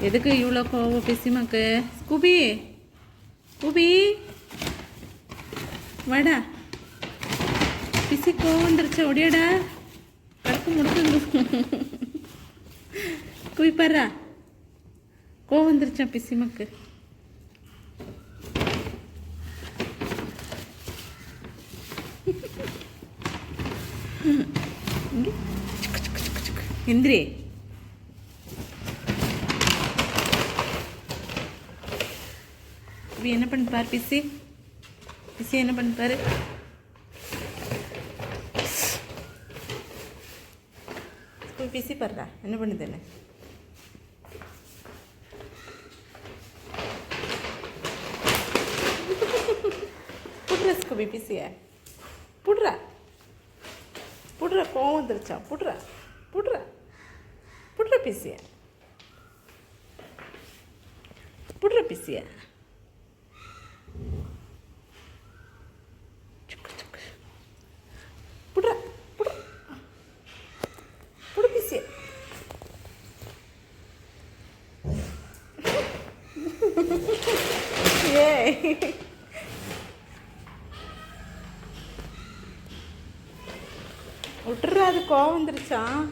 எதுக்கு இவ்வளோ கோவம் பிசிமாக்கு? ஸ்கூபி ஸ்கூபி வாடா. பிசி கோவம் வந்துருச்சு, ஒடியாடா. கடுப்பு முடுக்கு குவிப்பாரா. கோவம் வந்துருச்சான் பிசிமாக்கு. எந்திரி. என்ன பண்ணிப்பார் பிசி? பிசி என்ன பண்ணிப்பாரு? பிசி பாருடா என்ன பண்ணுதுன்னு. புட்ற ஸ்கூபி பிசிய புட்றா புட்ற. கோவம் வந்துருச்சா? புட்ற புட்ற புட்ற பிசிய புட்ற பிசிய. புட்ற புட்ற புடு பிசிய. ஏ விட்டுற. அது கோவம் வந்துருச்சான்.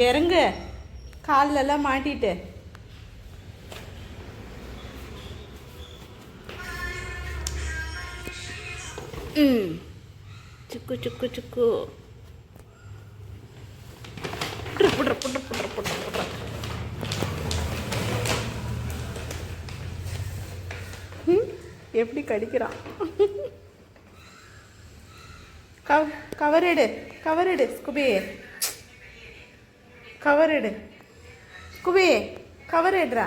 இறங்கு, கால்லெல்லாம் மாட்டிட்டு. சுக்கு சுக்கு சுக்கு. புட்ற புட்ற புட்ற புட்ற புட்ற புட்ற. எப்படி கடிக்கிறான். கவர் எடு, கவர் எடு ஸ்கூபி. கவர் எடு ஸ்கூபி, கவர் எடுறா.